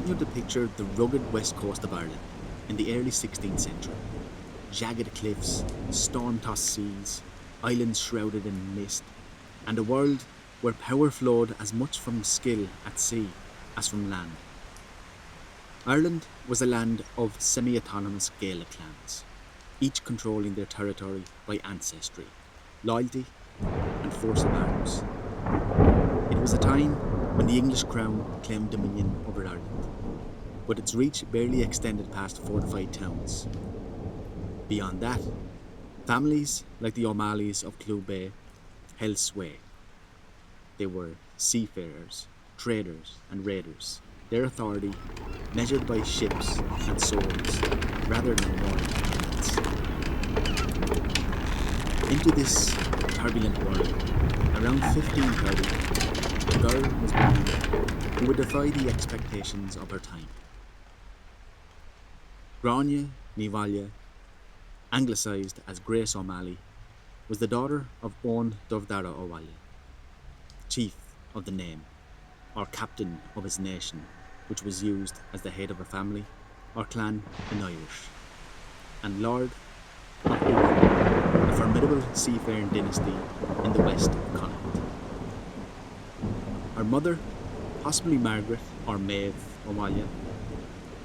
want you to picture the rugged west coast of Ireland in the early 16th century. Jagged cliffs, storm-tossed seas, islands shrouded in mist, and a world where power flowed as much from skill at sea as from land. Ireland was a land of semi-autonomous Gaelic clans, each controlling their territory by ancestry, loyalty, and force of arms. It was a time when the English crown claimed dominion over Ireland, but its reach barely extended past fortified towns. Beyond that, families like the Ó Máilles of Clú Bay held sway. They were seafarers, traders, and raiders, their authority measured by ships and swords rather than royal commands. Into this turbulent world, around 1530, a girl was born who would defy the expectations of her time. Gráinne, Mhaol, anglicised as Grace Ó Máille, was the daughter of Ó Máille, chief of the name, or captain of his nation, which was used as the head of a family or clan in Irish, and Lord of Ó, a formidable seafaring dynasty in the west of Connacht. Her mother, possibly Margaret or Maeve Ó Máille,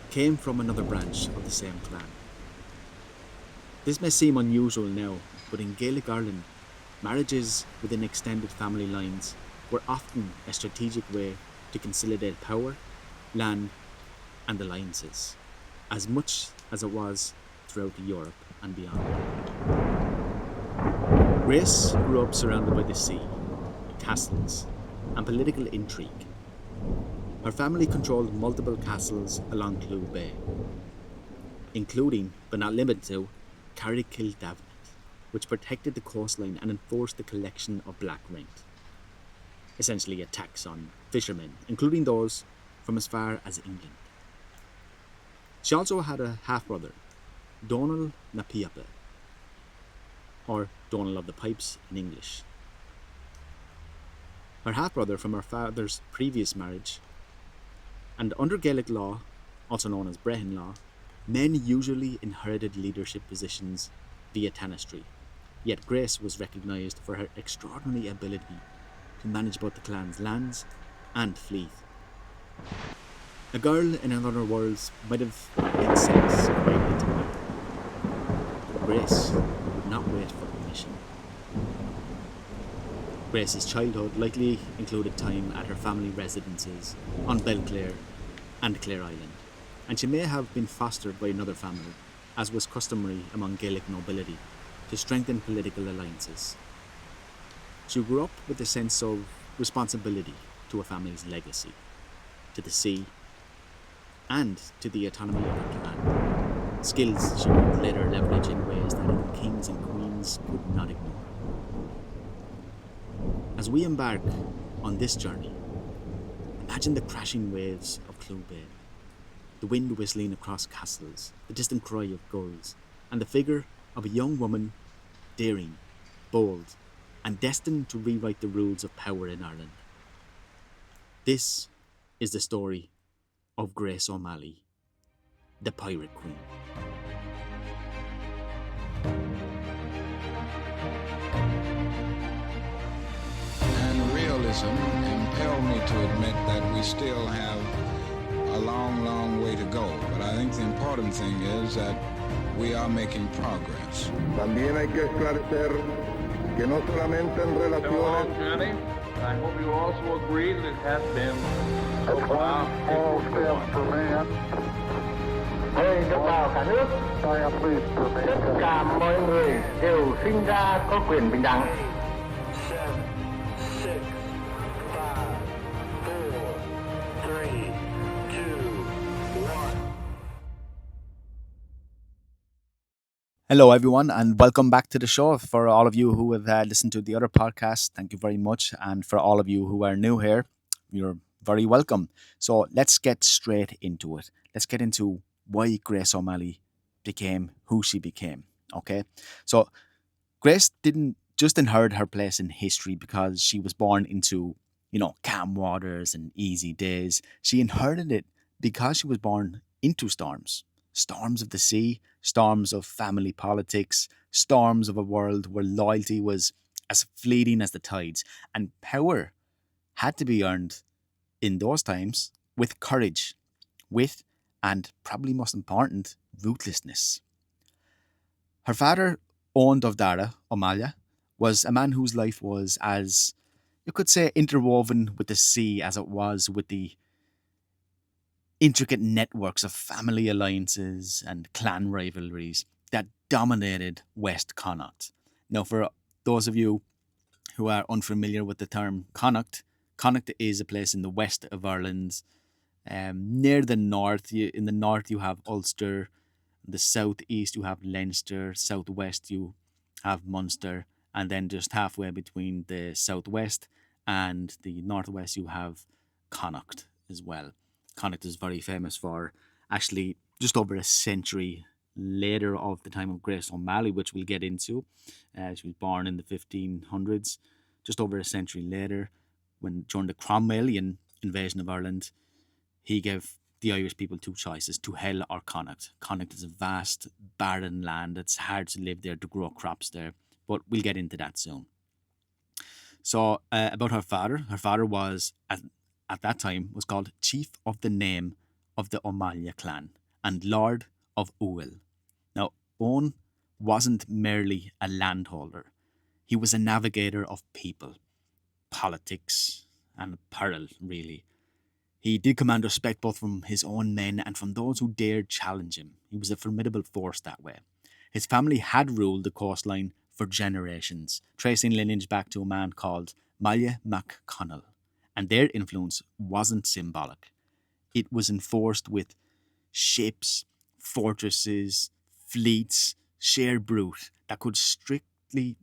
came from another branch of the same clan. This may seem unusual now, but in Gaelic Ireland, marriages within extended family lines were often a strategic way to consolidate power, land, and alliances, as much as it was throughout Europe and beyond. Grace grew up surrounded by the sea, castles, and political intrigue. Her family controlled multiple castles along Clú Bay, including, but not limited to, Carrickildavenant, which protected the coastline and enforced the collection of black rent, essentially a tax on fishermen, including those from as far as England. She also had a half-brother, Donal na Piapa, or Donal of the Pipes in English. Her half-brother from her father's previous marriage, and under Gaelic law, also known as Brehon law, men usually inherited leadership positions via tanistry, yet Grace was recognised for her extraordinary ability to manage both the clan's lands and fleet. A girl in another world might have made sense quite into her, but Grace would not wait for permission. Grace's childhood likely included time at her family residences on Belclare and Clare Island, and she may have been fostered by another family, as was customary among Gaelic nobility, to strengthen political alliances. She grew up with a sense of responsibility to her family's legacy, to the sea, and to the autonomy of her clan, skills she would later leverage in ways that even kings and queens could not ignore. As we embark on this journey, imagine the crashing waves of Clú Bay, the wind whistling across castles, the distant cry of gulls, and the figure of a young woman, daring, bold, and destined to rewrite the rules of power in Ireland. This is the story of Grace Ó Máille, the Pirate Queen. And realism impelled me to admit that we still have a long, long way to go. But I think the important thing is that we are making progress. También hay que esclarecer que no solamente en Been a long relaciones journey. I hope you also agree that it has been so far all steps for man. Ơi, đồng bào cả nước, I am pleased to make tất cả mọi người đều sinh ra có quyền bình đẳng. 7, 6, 5, 4, 3, 2, 1. Hello, everyone, and welcome back to the show. For all of you who have listened to the other podcast, thank you very much. And for all of you who are new here, you're very welcome. So let's get straight into it. Let's get into why Grace Ó Máille became who she became. Okay, so Grace didn't just inherit her place in history because she was born into, calm waters and easy days. She inherited it because she was born into storms. Storms of the sea, storms of family politics, storms of a world where loyalty was as fleeting as the tides, and power had to be earned in those times with courage, with, and probably most important, ruthlessness. Her father, Owen of Dara, Ó Máille, was a man whose life was as, you could say, interwoven with the sea as it was with the intricate networks of family alliances and clan rivalries that dominated West Connacht. Now, for those of you who are unfamiliar with the term Connacht, Connacht is a place in the west of Ireland, near the north. In the north, you have Ulster. In the southeast, you have Leinster. Southwest, you have Munster. And then just halfway between the southwest and the northwest, you have Connacht as well. Connacht is very famous for actually just over a century later of the time of Grace Ó Máille, which we'll get into. She was born in the 1500s, just over a century later, when during the Cromwellian invasion of Ireland, he gave the Irish people two choices, to hell or Connacht. Connacht is a vast, barren land. It's hard to live there, to grow crops there, but we'll get into that soon. So about her father was, at that time, was called Chief of the Name of the Ó Máille clan and Lord of Mhaol. Now, Owen wasn't merely a landholder. He was a navigator of people, politics, and peril, really. He did command respect both from his own men and from those who dared challenge him. He was a formidable force that way. His family had ruled the coastline for generations, tracing lineage back to a man called Máille mac Connell, and their influence wasn't symbolic. It was enforced with ships, fortresses, fleets, sheer brute that could strictly,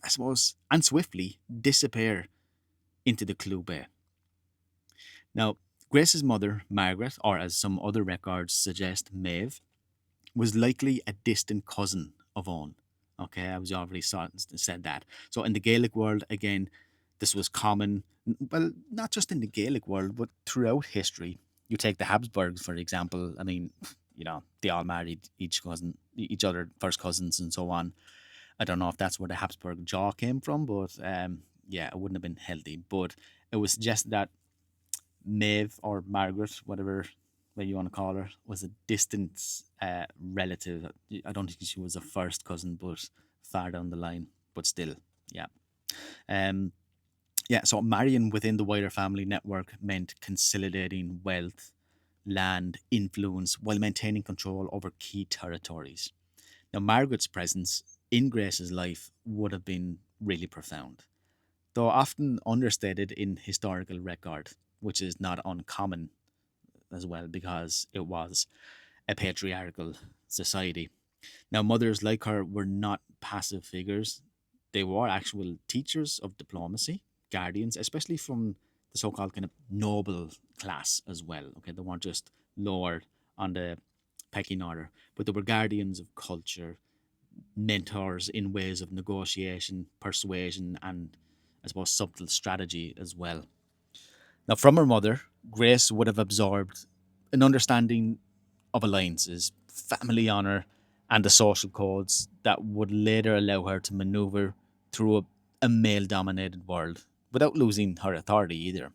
I suppose, and swiftly disappear into the Clew Bay. Now, Grace's mother, Margaret, or as some other records suggest, Maeve, was likely a distant cousin of Owen. Okay, I was already said that. So in the Gaelic world, again, this was common. Well, not just in the Gaelic world, but throughout history. You take the Habsburgs, for example. I mean, they all married each other, first cousins, and so on. I don't know if that's where the Habsburg jaw came from, but yeah, it wouldn't have been healthy. But it was just that Maeve, or Margaret, whatever way you want to call her, was a distant relative. I don't think she was a first cousin, but far down the line. But still, yeah. So marrying within the wider family network meant consolidating wealth, land, influence, while maintaining control over key territories. Now, Margaret's presence in Grace's life would have been really profound, though often understated in historical record, which is not uncommon as well because it was a patriarchal society. Now, mothers like her were not passive figures. They were actual teachers of diplomacy, guardians, especially from the so-called kind of noble class as well. Okay, they weren't just lower on the pecking order, but they were guardians of culture, mentors in ways of negotiation, persuasion, and I suppose subtle strategy as well. Now, from her mother, Grace would have absorbed an understanding of alliances, family honour, and the social codes that would later allow her to manoeuvre through a male-dominated world without losing her authority either.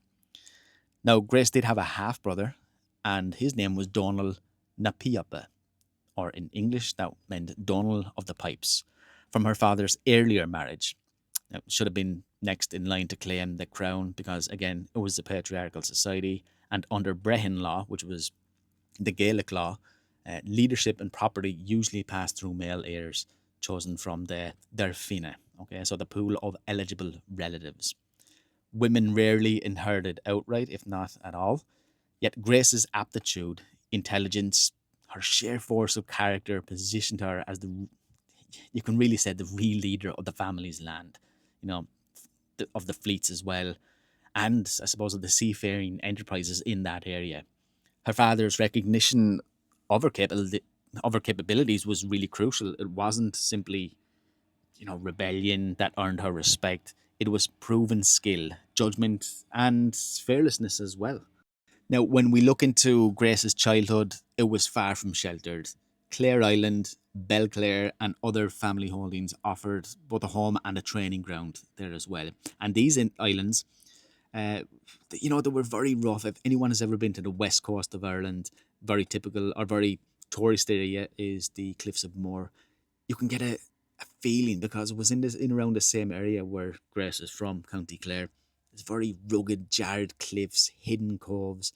Now, Grace did have a half-brother, and his name was Donal na Piapa, or in English, that meant Donal of the Pipes, from her father's earlier marriage. Now, it should have been next in line to claim the crown because, again, it was a patriarchal society, and under Brehon law, which was the Gaelic law, leadership and property usually passed through male heirs chosen from their fine, okay, so the pool of eligible relatives. Women rarely inherited outright, if not at all, yet Grace's aptitude, intelligence, her sheer force of character positioned her as you can really say, the real leader of the family's land, of the fleets as well, and I suppose of the seafaring enterprises in that area. Her father's recognition of her capabilities was really crucial. It wasn't simply, rebellion that earned her respect. It was proven skill, judgment, and fearlessness as well. Now, when we look into Grace's childhood, it was far from sheltered. Clare Island, Belclare, and other family holdings offered both a home and a training ground there as well. And these islands, uh, they were very rough. If anyone has ever been to the west coast of Ireland, very typical or very tourist area is the Cliffs of Moher. You can get a feeling because it was in around the same area where Grace is from, County Clare. It's very rugged, jarred cliffs, hidden coves,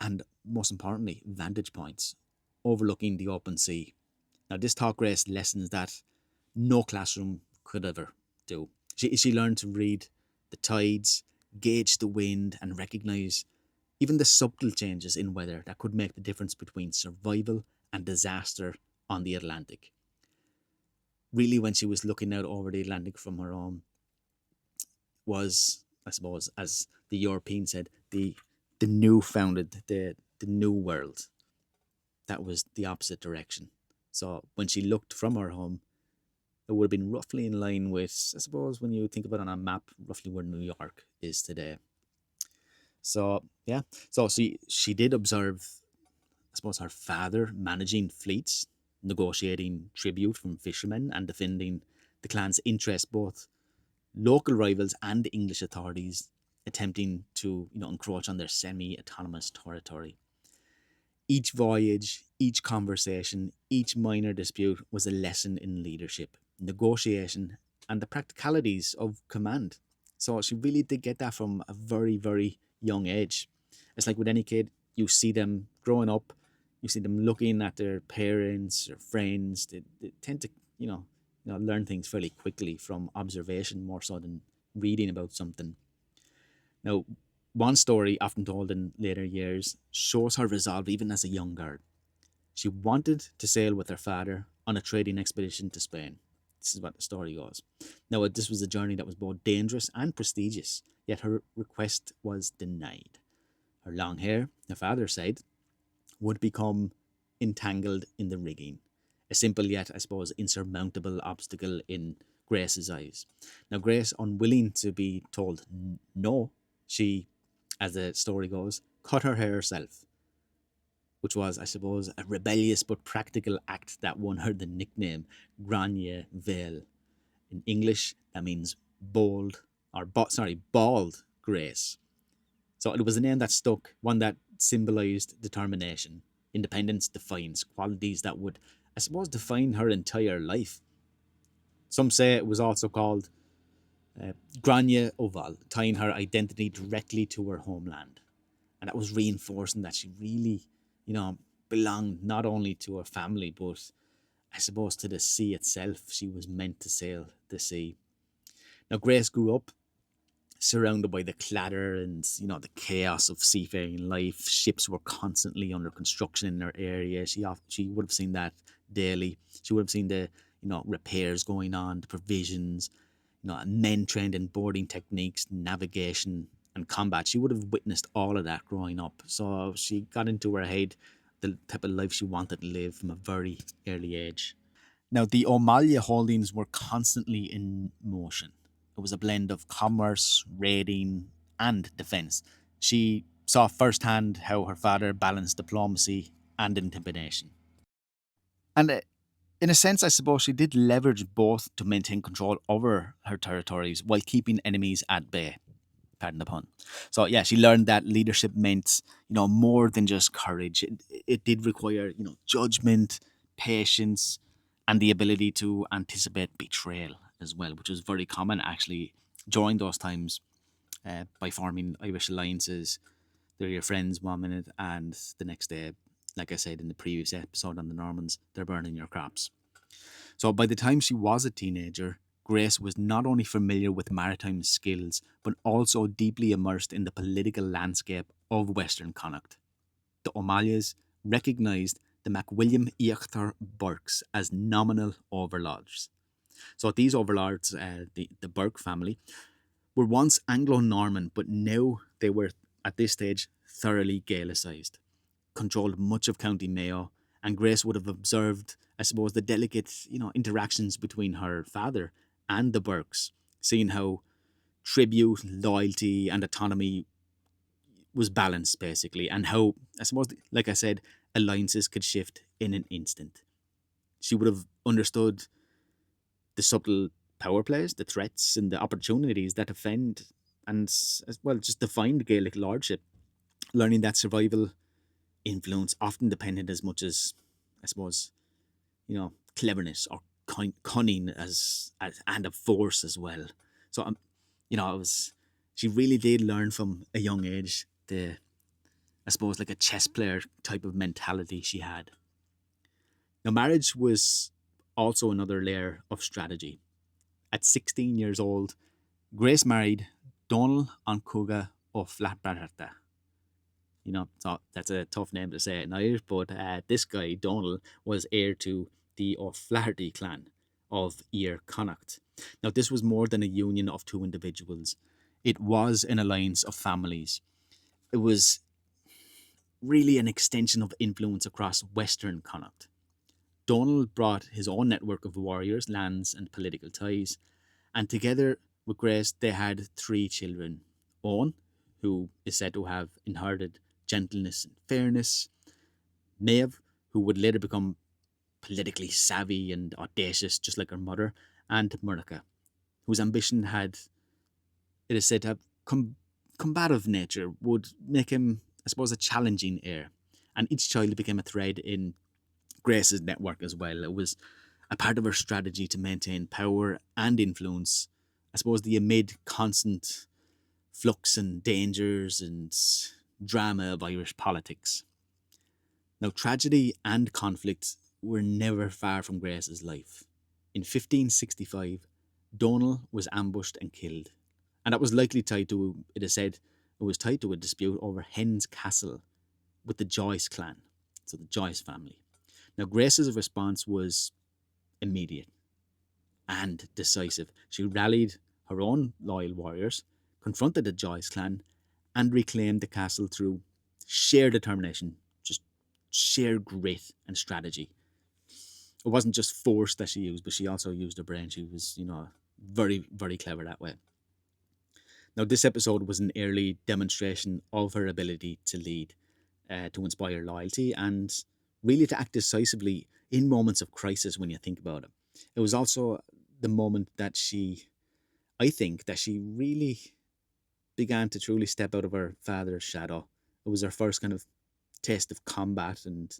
and most importantly, vantage points overlooking the open sea. Now, this taught Grace lessons that no classroom could ever do. She learned to read the tides, gauge the wind, and recognise even the subtle changes in weather that could make the difference between survival and disaster on the Atlantic. Really, when she was looking out over the Atlantic from her home, was, I suppose, as the European said, the new founded, the new world. That was the opposite direction. So when she looked from her home, it would have been roughly in line with, I suppose, when you think about it on a map, roughly where New York is today. So, yeah. So she did observe, I suppose, her father managing fleets, negotiating tribute from fishermen, and defending the clan's interests, both local rivals and English authorities attempting to, encroach on their semi-autonomous territory. Each voyage, each conversation, each minor dispute was a lesson in leadership, negotiation, and the practicalities of command. So she really did get that from a very, very young age. It's like with any kid, you see them growing up, you see them looking at their parents or friends. They tend to, learn things fairly quickly from observation more so than reading about something. Now, one story, often told in later years, shows her resolve even as a young girl. She wanted to sail with her father on a trading expedition to Spain. This is what the story goes. Now, this was a journey that was both dangerous and prestigious, yet her request was denied. Her long hair, her father said, would become entangled in the rigging. A simple yet, I suppose, insurmountable obstacle in Grace's eyes. Now, Grace, unwilling to be told no, she, as the story goes, cut her hair herself, which was, I suppose, a rebellious but practical act that won her the nickname Gráinne Mhaol. In English, that means bald Grace. So it was a name that stuck, one that symbolised determination, independence, defiance, qualities that would, I suppose, define her entire life. Some say it was also called Gráinne Mhaol, tying her identity directly to her homeland. And that was reinforcing that she really, belonged not only to her family, but I suppose to the sea itself. She was meant to sail the sea. Now, Grace grew up surrounded by the clatter and, the chaos of seafaring life. Ships were constantly under construction in her area. She would have seen that daily. She would have seen the, repairs going on, the provisions, men trained in boarding techniques, navigation, and combat. She would have witnessed all of that growing up. So she got into her head the type of life she wanted to live from a very early age. Now, the Ó Máille holdings were constantly in motion. It was a blend of commerce, raiding, and defence. She saw firsthand how her father balanced diplomacy and intimidation. And in a sense, I suppose she did leverage both to maintain control over her territories while keeping enemies at bay. Pardon the pun. So yeah, she learned that leadership meant, more than just courage. It did require, judgment, patience, and the ability to anticipate betrayal as well, which was very common actually during those times by forming Irish alliances. They're your friends 1 minute and the next day, like I said in the previous episode on the Normans, they're burning your crops. So by the time she was a teenager, Grace was not only familiar with maritime skills, but also deeply immersed in the political landscape of Western Connacht. The Ó Máilles recognised the MacWilliam Íochtar Burkes as nominal overlords. So these overlords, the Burke family, were once Anglo-Norman, but now they were, at this stage, thoroughly Gaelicised, controlled much of County Mayo, and Grace would have observed, I suppose, the delicate, interactions between her father and the Burkes, seeing how tribute, loyalty, and autonomy was balance, basically, and how, I suppose, like I said, alliances could shift in an instant. She would have understood the subtle power plays, the threats, and the opportunities that offend and, as well, just defined Gaelic lordship, learning that survival influence often depended as much as, I suppose, cleverness or cunning as and a force as well. So, she really did learn from a young age I suppose, like a chess player type of mentality she had. Now, marriage was also another layer of strategy. At 16 years old, Grace married Donal an Cúga ó Flatbarata. So that's a tough name to say in Irish, but this guy, Donal, was heir to the O'Flaherty clan of Ír Connacht. Now, this was more than a union of two individuals. It was an alliance of families. It was really an extension of influence across Western Connacht. Donal brought his own network of warriors, lands, and political ties, and together with Grace, they had 3 children. Owen, who is said to have inherited gentleness and fairness; Maeve, who would later become politically savvy and audacious, just like her mother; and Murnica, whose ambition had, it is said to have combative nature, would make him, I suppose, a challenging heir. And each child became a thread in Grace's network as well. It was a part of her strategy to maintain power and influence, I suppose, amid constant flux and dangers and drama of Irish politics. Now, tragedy and conflict were never far from Grace's life. In 1565, Donal was ambushed and killed, and that was likely tied to, it is said, it was tied to a dispute over Hen's Castle with the Joyce clan, so the Joyce family. Now, Grace's response was immediate and decisive. She rallied her own loyal warriors, confronted the Joyce clan, and reclaimed the castle through sheer determination, just sheer grit and strategy. It wasn't just force that she used, but she also used her brain. She was, very, very clever that way. Now, this episode was an early demonstration of her ability to lead, to inspire loyalty, and really to act decisively in moments of crisis when you think about it. It was also the moment that I think that she really began to truly step out of her father's shadow. It was her first kind of taste of combat and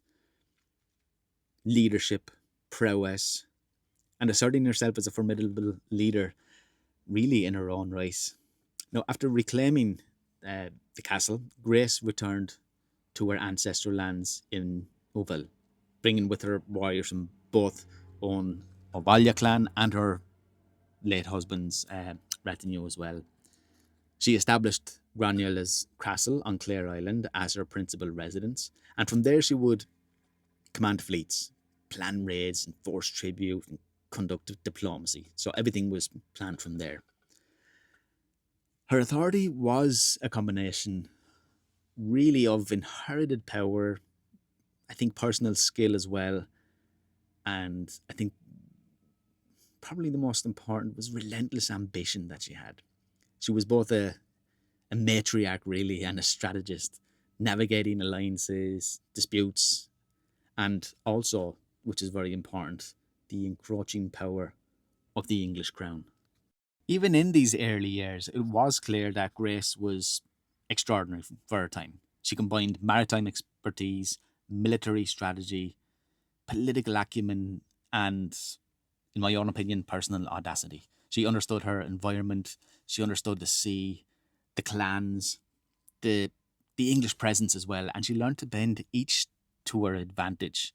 leadership, prowess, and asserting herself as a formidable leader, really in her own right. Now, after reclaiming the castle, Grace returned to her ancestral lands in Mhaol, bringing with her warriors from both Ó Máille clan and her late husband's retinue as well. She established Gráinne's castle on Clare Island as her principal residence, and from there she would command fleets, plan raids, enforce tribute, and conduct diplomacy. So everything was planned from there. Her authority was a combination, really, of inherited power, I think personal skill as well, and I think probably the most important was relentless ambition that she had. She was both a matriarch, really, and a strategist, navigating alliances, disputes, and also, which is very important, the encroaching power of the English crown. Even in these early years, it was clear that Grace was extraordinary for her time. She combined maritime expertise, military strategy, political acumen, and, in my own opinion, personal audacity. She understood her environment, she understood the sea, the clans, the English presence as well, and she learned to bend each to her advantage.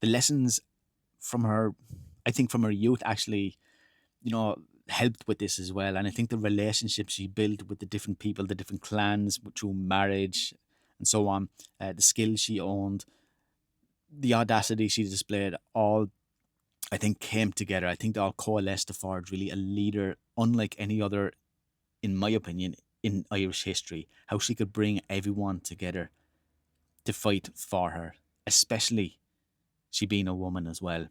The lessons from her, I think from her youth, actually, helped with this as well. And I think the relationships she built with the different people, the different clans, through marriage and so on, the skills she owned, the audacity she displayed, all, I think, came together. I think they all coalesced to forge really a leader unlike any other, in my opinion, in Irish history. How she could bring everyone together to fight for her, especially she being a woman as well.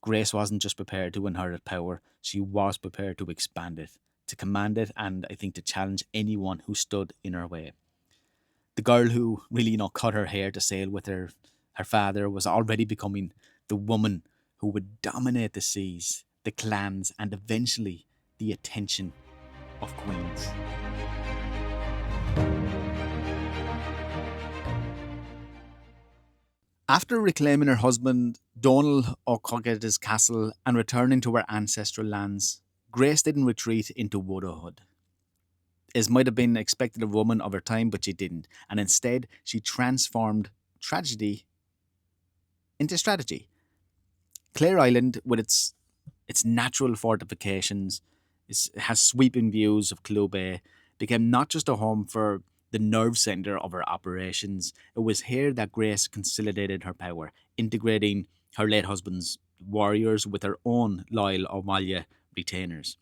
Grace wasn't just prepared to inherit power, she was prepared to expand it, to command it, and I think to challenge anyone who stood in her way. The girl who really, cut her hair to sail with her father was already becoming the woman who would dominate the seas, the clans, and eventually the attention of queens. After reclaiming her husband, Donal Ó Cogaid's castle, and returning to her ancestral lands, Grace didn't retreat into widowhood, as might have been expected of a woman of her time, but she didn't. And instead, she transformed tragedy into strategy. Clare Island, with its natural fortifications, has sweeping views of Clew Bay, became not just a home for the nerve centre of her operations. It was here that Grace consolidated her power, integrating her late husband's warriors with her own loyal Ó Máille retainers.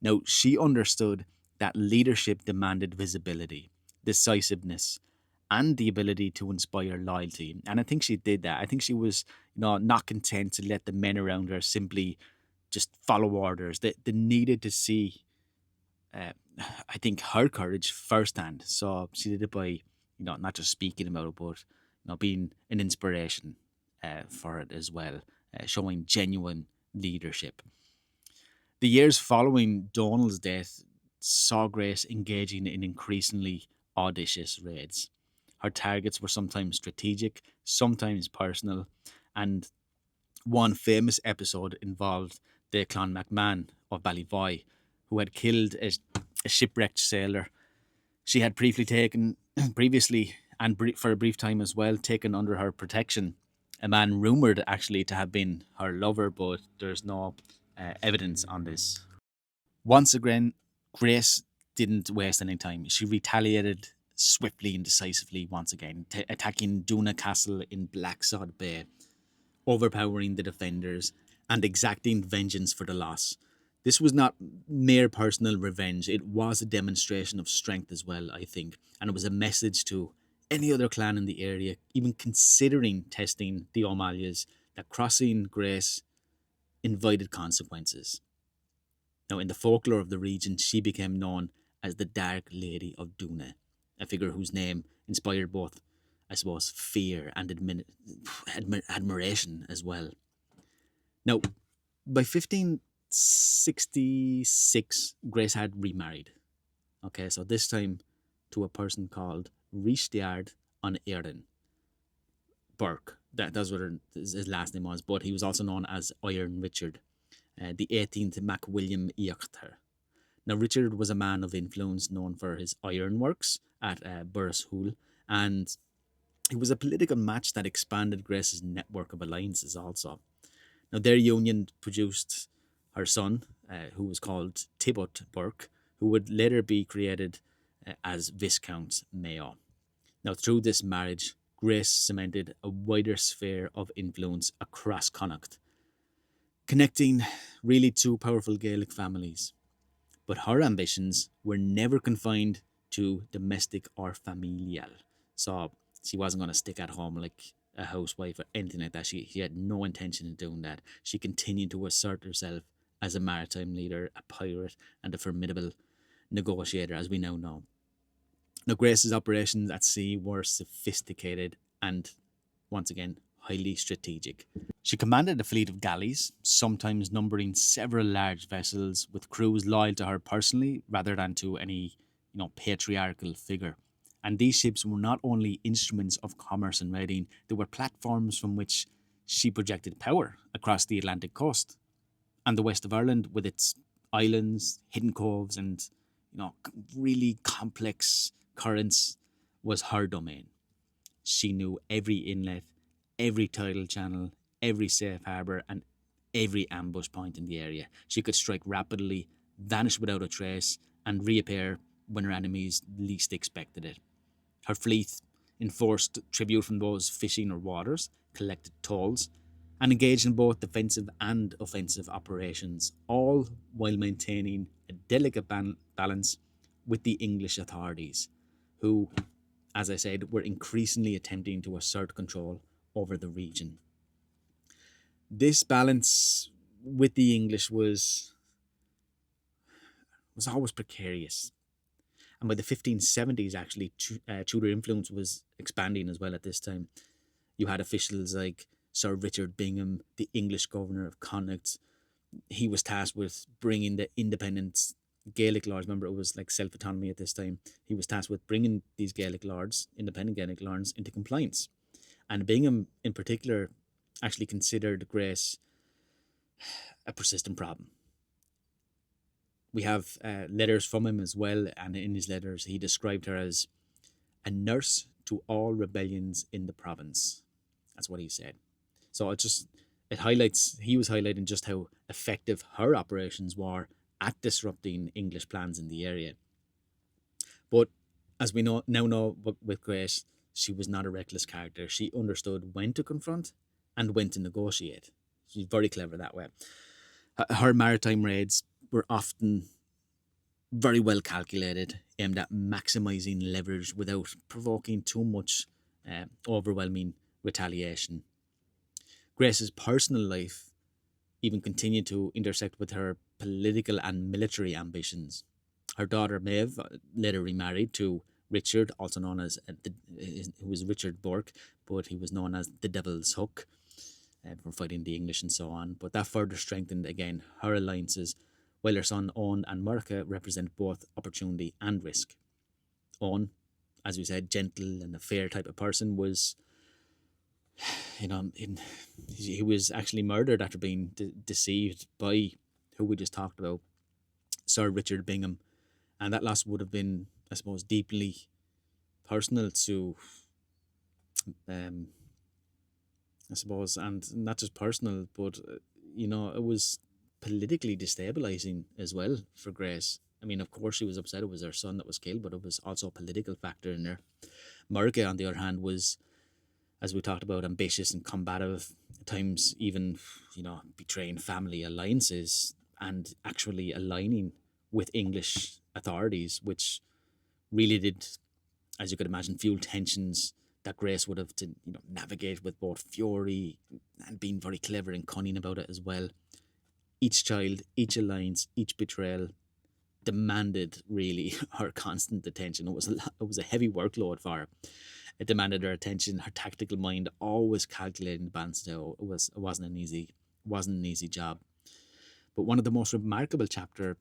Now, she understood that leadership demanded visibility, decisiveness, and the ability to inspire loyalty. And I think she did that. I think she was, not content to let the men around her simply just follow orders. They needed to see, I think, her courage firsthand. So she did it by, not just speaking about it, but being an inspiration for it as well, showing genuine leadership. The years following Donal's death saw Grace engaging in increasingly audacious raids. Her targets were sometimes strategic, sometimes personal, and one famous episode involved the Clan MacMahon of Ballyvoy, who had killed a shipwrecked sailor she had previously and for a brief time as well, taken under her protection. A man rumoured actually to have been her lover, but there's no evidence on this. Once again, Grace didn't waste any time. She retaliated swiftly and decisively once again, attacking Duna Castle in Blacksod Bay, overpowering the defenders and exacting vengeance for the loss. This was not mere personal revenge. It was a demonstration of strength as well, I think. And it was a message to any other clan in the area, even considering testing the Ó Máilles, that crossing Grace invited consequences. Now, in the folklore of the region, she became known as the Dark Lady of Duna, a figure whose name inspired both, I suppose, fear and admiration as well. Now, by 1566, Grace had remarried. Okay, so this time to a person called Reshaped on Erin Burke. That's what his last name was, but he was also known as Iron Richard, the 18th Mac William Eochther. Now, Richard was a man of influence known for his ironworks at Burrishoole, and he was a political match that expanded Grace's network of alliances also. Now, their union produced her son, who was called Tibbot Burke, who would later be created as Viscount Mayo. Now, through this marriage, Grace cemented a wider sphere of influence across Connacht, connecting really two powerful Gaelic families. But her ambitions were never confined to domestic or familial. So she wasn't going to stick at home like a housewife or anything like that. She had no intention of doing that. She continued to assert herself as a maritime leader, a pirate, and a formidable negotiator, as we now know. Now, Grace's operations at sea were sophisticated and, once again, highly strategic. She commanded a fleet of galleys, sometimes numbering several large vessels, with crews loyal to her personally rather than to any, patriarchal figure. And these ships were not only instruments of commerce and raiding, they were platforms from which she projected power across the Atlantic coast. And the west of Ireland, with its islands, hidden coves, and really complex currents, was her domain. She knew every inlet, every tidal channel, every safe harbour, and every ambush point in the area. She could strike rapidly, vanish without a trace, and reappear when her enemies least expected it. Her fleet enforced tribute from those fishing her waters, collected tolls, and engaged in both defensive and offensive operations, all while maintaining a delicate balance with the English authorities, who, as I said, were increasingly attempting to assert control over the region. This balance with the English was always precarious. And by the 1570s, actually, Tudor influence was expanding as well at this time. You had officials like Sir Richard Bingham, the English governor of Connacht. He was tasked with bringing the independent Gaelic lords. Remember, it was like self-autonomy at this time. He was tasked with bringing these Gaelic lords, independent Gaelic lords, into compliance. And Bingham, in particular, actually considered Grace a persistent problem. We have letters from him as well, and in his letters, he described her as a nurse to all rebellions in the province. That's what he said. So it highlights, he was highlighting just how effective her operations were at disrupting English plans in the area. But as we now know with Grace, she was not a reckless character. She understood when to confront and when to negotiate. She's very clever that way. Her maritime raids were often very well calculated, aimed at maximizing leverage without provoking too much overwhelming retaliation. Grace's personal life even continued to intersect with her political and military ambitions. Her daughter Maeve later remarried to Richard, also known as who was Richard Bourke, but he was known as the Devil's Hook for fighting the English and so on. But that further strengthened again her alliances, while her son Owen and Murcha represent both opportunity and risk. Owen, as we said, gentle and a fair type of person, was, he was actually murdered after being deceived by who we just talked about, Sir Richard Bingham, and that loss would have been, I suppose, deeply personal to, I suppose, and not just personal, but it was politically destabilizing as well for Grace. I mean, of course, she was upset it was her son that was killed, but it was also a political factor in there. Murcha, on the other hand, was, as we talked about, ambitious and combative, at times even, betraying family alliances and actually aligning with English authorities, which really did, as you could imagine, fuel tensions that Grace would have to navigate with both fury and being very clever and cunning about it as well. Each child, each alliance, each betrayal demanded really her constant attention. It was a heavy workload for her. It demanded her attention, her tactical mind, always calculating the balance. It wasn't an easy job. But one of the most remarkable chapter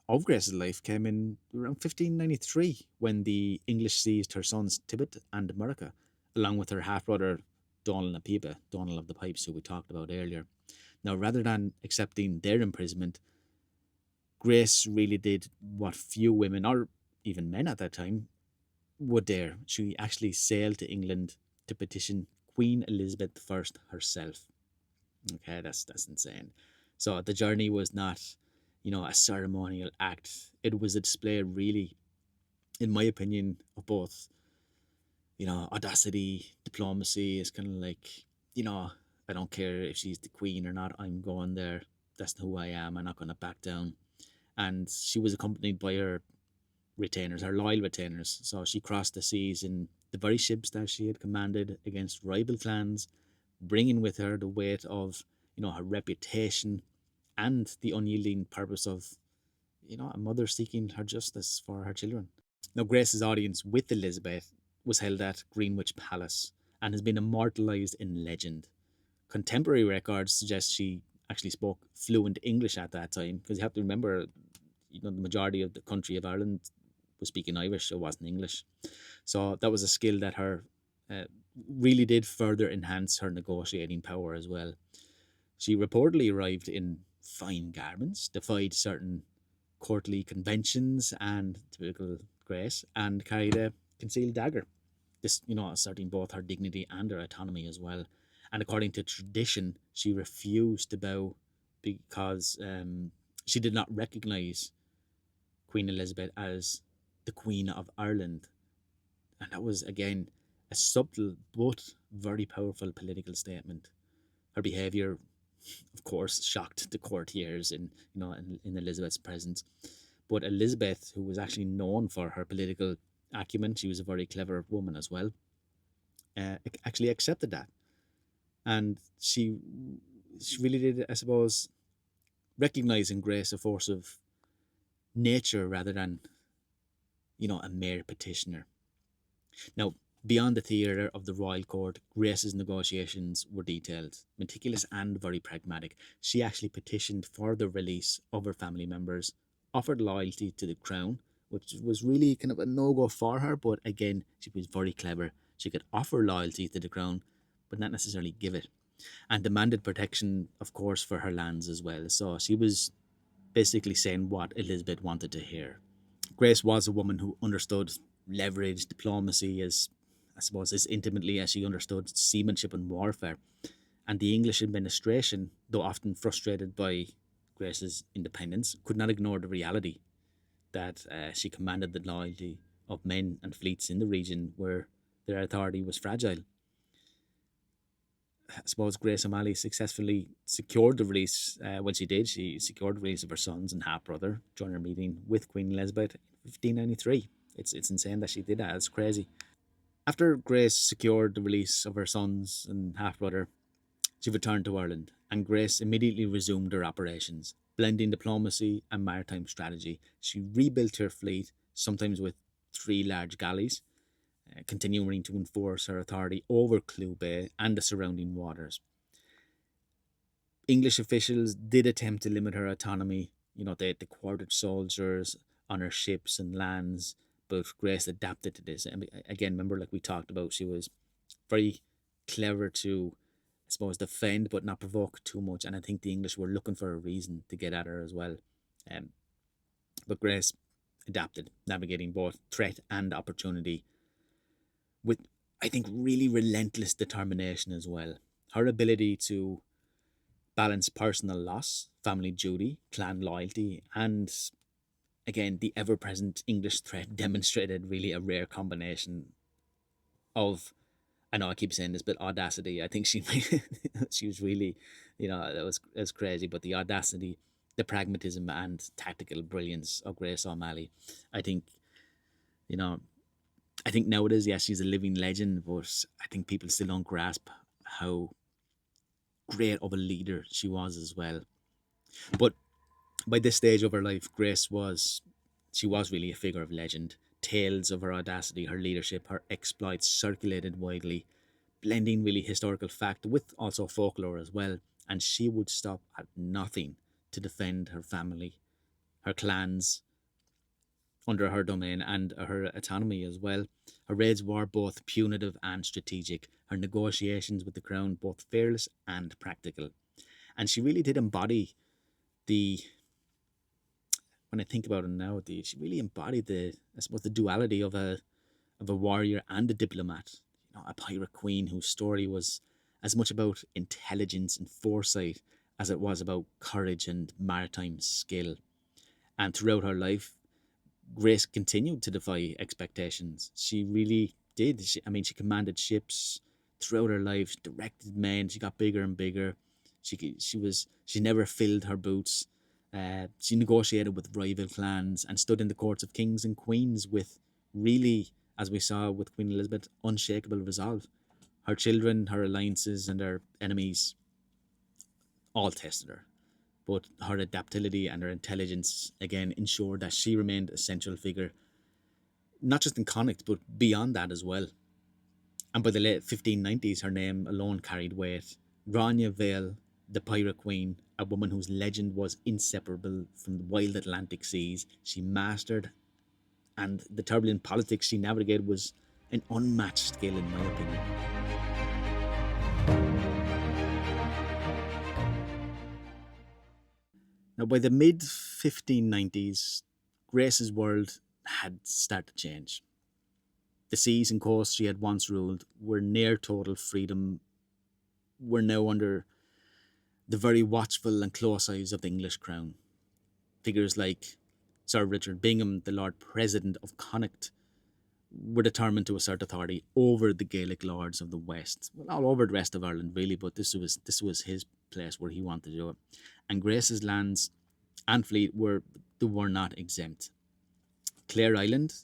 of Grace's life came in around 1593, when the English seized her sons Tibbet and Murcha, along with her half-brother Donal na Pipa, Donal of the Pipes, who we talked about earlier. Now, rather than accepting their imprisonment, Grace really did what few women, or even men at that time, would dare. She actually sailed to England to petition Queen Elizabeth I herself. Okay, that's insane. So the journey was not, a ceremonial act. It was a display, really, in my opinion, of both, audacity, diplomacy. It's kind of like, I don't care if she's the queen or not, I'm going there. That's who I am. I'm not going to back down. And she was accompanied by her retainers, her loyal retainers. So she crossed the seas in the very ships that she had commanded against rival clans, bringing with her the weight of, her reputation and the unyielding purpose of, a mother seeking her justice for her children. Now, Grace's audience with Elizabeth was held at Greenwich Palace and has been immortalised in legend. Contemporary records suggest she actually spoke fluent English at that time, because you have to remember, the majority of the country of Ireland was speaking Irish, it wasn't English. So that was a skill that her really did further enhance her negotiating power as well. She reportedly arrived in fine garments, defied certain courtly conventions and typical Grace, and carried a concealed dagger. This, asserting both her dignity and her autonomy as well. And according to tradition, she refused to bow because she did not recognise Queen Elizabeth as the Queen of Ireland. And that was, again, a subtle but very powerful political statement. Her behaviour, of course, shocked the courtiers in Elizabeth's presence. But Elizabeth, who was actually known for her political acumen, she was a very clever woman as well, actually accepted that. And she really did, I suppose, recognise in Grace a force of nature rather than, a mere petitioner. Now, beyond the theatre of the royal court, Grace's negotiations were detailed, meticulous, and very pragmatic. She actually petitioned for the release of her family members, offered loyalty to the crown, which was really kind of a no-go for her, but again, she was very clever. She could offer loyalty to the crown, but not necessarily give it, and demanded protection, of course, for her lands as well. So she was basically saying what Elizabeth wanted to hear. Grace was a woman who understood leverage, diplomacy, as intimately as she understood seamanship and warfare. And the English administration, though often frustrated by Grace's independence, could not ignore the reality that she commanded the loyalty of men and fleets in the region where their authority was fragile. I suppose Grace O'Malley successfully secured the release. When she did, she secured the release of her sons and half brother during her meeting with Queen Elizabeth in 1593. It's insane that she did that. It's crazy. After Grace secured the release of her sons and half brother, she returned to Ireland, and Grace immediately resumed her operations, blending diplomacy and maritime strategy. She rebuilt her fleet, sometimes with 3 large galleys, continuing to enforce her authority over Clew Bay and the surrounding waters. English officials did attempt to limit her autonomy. They quartered soldiers on her ships and lands, but Grace adapted to this. And again, remember, like we talked about, she was very clever to, I suppose, defend but not provoke too much. And I think the English were looking for a reason to get at her as well. But Grace adapted, navigating both threat and opportunity with, I think, really relentless determination as well. Her ability to balance personal loss, family duty, clan loyalty, and again, the ever-present English threat demonstrated really a rare combination of, I know I keep saying this, but audacity. I think she she was really, it was crazy, but the audacity, the pragmatism, and tactical brilliance of Grace O'Malley, I think, I think nowadays, yes, she's a living legend, but I think people still don't grasp how great of a leader she was as well. But by this stage of her life, Grace was really a figure of legend. Tales of her audacity, her leadership, her exploits circulated widely, blending really historical fact with also folklore as well. And she would stop at nothing to defend her family, her clans, under her domain and her autonomy as well. Her raids were both punitive and strategic, her negotiations with the crown both fearless and practical. And she really did embody when I think about it now, she really embodied the duality of a warrior and a diplomat. A pirate queen whose story was as much about intelligence and foresight as it was about courage and maritime skill. And throughout her life, Grace continued to defy expectations. She really did. She commanded ships throughout her life, directed men. She got bigger and bigger. She never filled her boots. She negotiated with rival clans and stood in the courts of kings and queens with really, as we saw with Queen Elizabeth, unshakable resolve. Her children, her alliances, and her enemies all tested her. But her adaptability and her intelligence, again, ensured that she remained a central figure, not just in Connacht, but beyond that as well. And by the late 1590s, her name alone carried weight. Gráinne Mhaol, the Pirate Queen, a woman whose legend was inseparable from the wild Atlantic seas, she mastered, and the turbulent politics she navigated was an unmatched skill in my opinion. Now, by the mid-1590s, Grace's world had started to change. The seas and coasts she had once ruled were near total freedom, were now under the very watchful and close eyes of the English crown. Figures like Sir Richard Bingham, the Lord President of Connacht, were determined to assert authority over the Gaelic lords of the West. Well, all over the rest of Ireland, really, but this was his place where he wanted to do it. And Grace's lands and fleet were not exempt. Clare Island,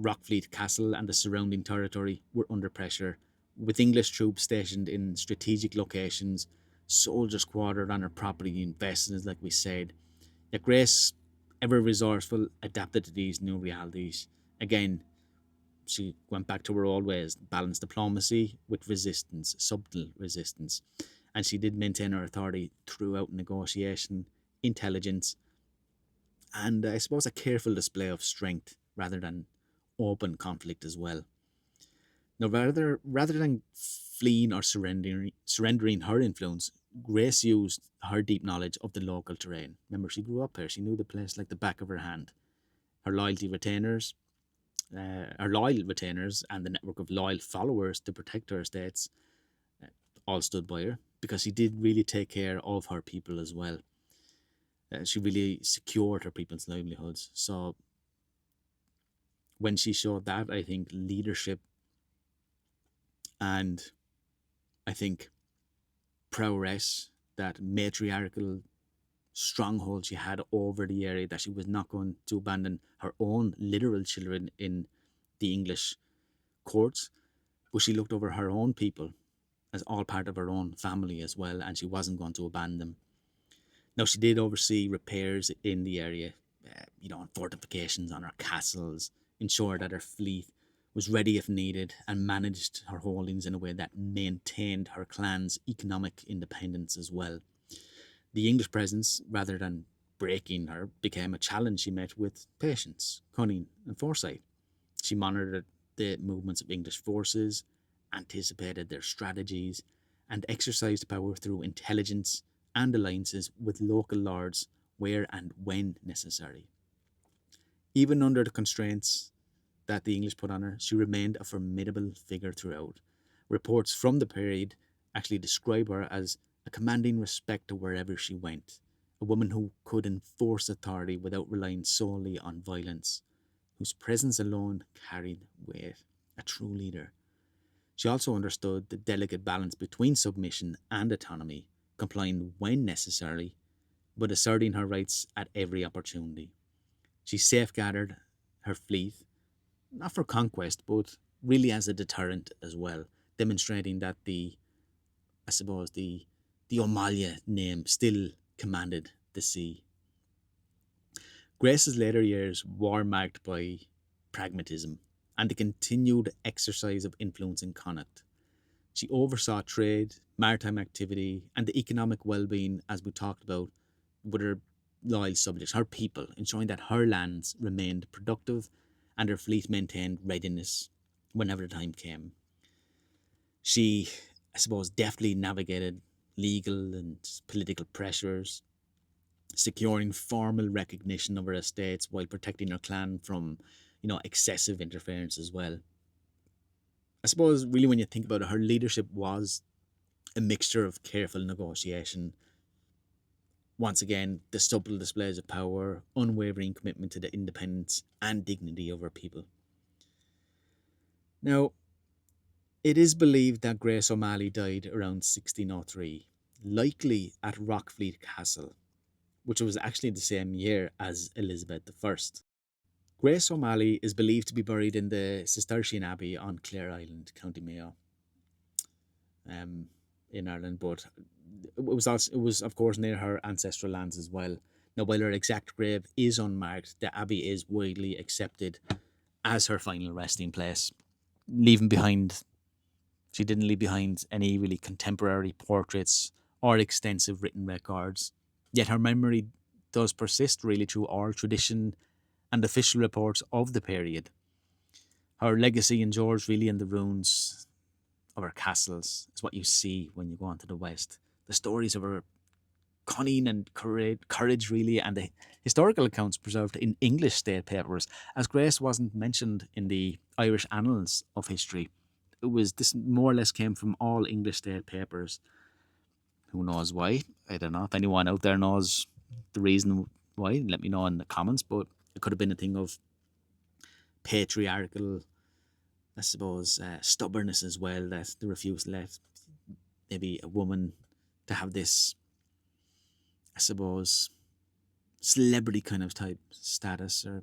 Rockfleet Castle, and the surrounding territory were under pressure, with English troops stationed in strategic locations, soldiers quartered on her property in vessels, like we said. Yet Grace Ever resourceful, adapted to these new realities. Again, she went back to her old ways, balanced diplomacy with resistance, subtle resistance. And she did maintain her authority throughout negotiation, intelligence, and I suppose a careful display of strength rather than open conflict as well. Now, rather than fleeing or surrendering her influence, Grace used her deep knowledge of the local terrain. Remember, she grew up here; she knew the place like the back of her hand. Her loyal retainers, and the network of loyal followers to protect her estates all stood by her because she did really take care of her people as well. She really secured her people's livelihoods. So when she showed that, I think leadership and I think prowess, that matriarchal stronghold she had over the area, that she was not going to abandon her own literal children in the English courts, but she looked over her own people as all part of her own family as well, and she wasn't going to abandon them. Now, she did oversee repairs in the area, on fortifications, on her castles, ensured that her fleet was ready if needed, and managed her holdings in a way that maintained her clan's economic independence as well. The English presence, rather than breaking her, became a challenge she met with patience, cunning, and foresight. She monitored the movements of English forces, anticipated their strategies, and exercised power through intelligence and alliances with local lords where and when necessary. Even under the constraints that the English put on her, she remained a formidable figure throughout. Reports from the period actually describe her as a commanding respect to wherever she went, a woman who could enforce authority without relying solely on violence, whose presence alone carried weight, a true leader. She also understood the delicate balance between submission and autonomy, complying when necessary, but asserting her rights at every opportunity. She safeguarded her fleet, not for conquest, but really as a deterrent as well, demonstrating that the Ó Máille name still commanded the sea. Grace's later years were marked by pragmatism and the continued exercise of influence in Connacht. She oversaw trade, maritime activity, and the economic well-being, as we talked about, with her loyal subjects, her people, ensuring that her lands remained productive and her fleet maintained readiness whenever the time came. She, deftly navigated legal and political pressures, securing formal recognition of her estates while protecting her clan from, excessive interference as well. I suppose, really, when you think about it, her leadership was a mixture of careful negotiation, once again, the subtle displays of power, unwavering commitment to the independence and dignity of her people. Now, it is believed that Grace O'Malley died around 1603, likely at Rockfleet Castle, which was actually the same year as Elizabeth I. Grace O'Malley is believed to be buried in the Cistercian Abbey on Clare Island, County Mayo, in Ireland, but it was of course near her ancestral lands as well. Now, while her exact grave is unmarked, the abbey is widely accepted as her final resting place, she didn't leave behind any really contemporary portraits or extensive written records. Yet her memory does persist really through oral tradition and official reports of the period. Her legacy endures really in the ruins of her castles. Is what you see when you go on to the west. The stories of her cunning and courage really, and the historical accounts preserved in English state papers, as Grace wasn't mentioned in the Irish annals of history. This more or less came from all English state papers. Who knows why? I don't know. If anyone out there knows the reason why, let me know in the comments. But it could have been a thing of patriarchal, stubbornness as well, that the refuse let maybe a woman to have this, celebrity kind of type status, or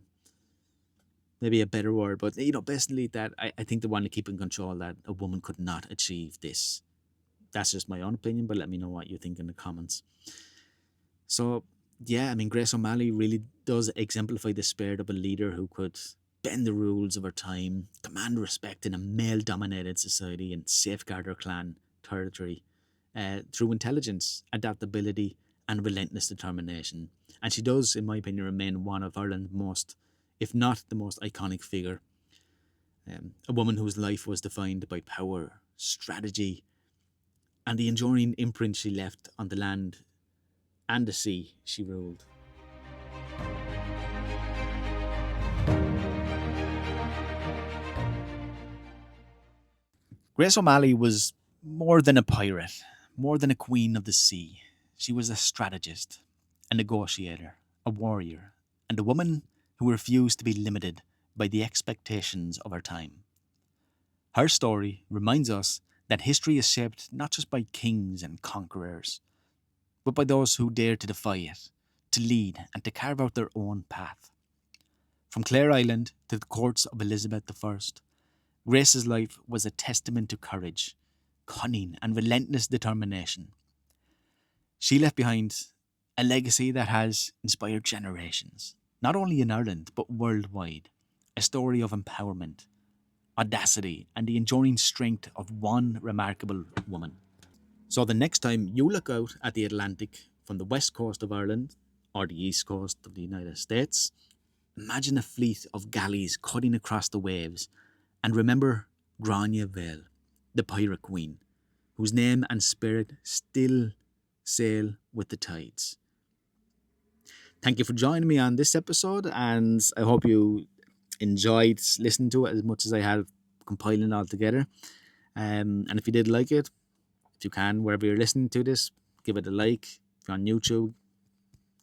maybe a better word, but basically that I think they want to keep in control, that a woman could not achieve this. That's just my own opinion, but let me know what you think in the comments. So Yeah, I mean, Grace O'Malley really does exemplify the spirit of a leader who could bend the rules of her time, command respect in a male-dominated society, and safeguard her clan territory through intelligence, adaptability, and relentless determination. And she does, in my opinion, remain one of Ireland's most, if not the most iconic figure. A woman whose life was defined by power, strategy, and the enduring imprint she left on the land and the sea she ruled. Grace O'Malley was more than a pirate, more than a queen of the sea. She was a strategist, a negotiator, a warrior, and a woman who refused to be limited by the expectations of her time. Her story reminds us that history is shaped not just by kings and conquerors, but by those who dare to defy it, to lead, and to carve out their own path. From Clare Island to the courts of Elizabeth I, Grace's life was a testament to courage, cunning, and relentless determination. She left behind a legacy that has inspired generations, not only in Ireland, but worldwide. A story of empowerment, audacity, and the enduring strength of one remarkable woman. So the next time you look out at the Atlantic from the west coast of Ireland or the east coast of the United States, imagine a fleet of galleys cutting across the waves, and remember Gráinne, the Pirate Queen, whose name and spirit still sail with the tides. Thank you for joining me on this episode, and I hope you enjoyed listening to it as much as I have compiling it all together. And if you did like it, if you can, wherever you're listening to this, give it a like. If you're on YouTube,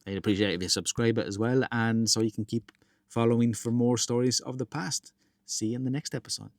I'd appreciate it if you subscribe it as well, and so you can keep following for more stories of the past. See you in the next episode.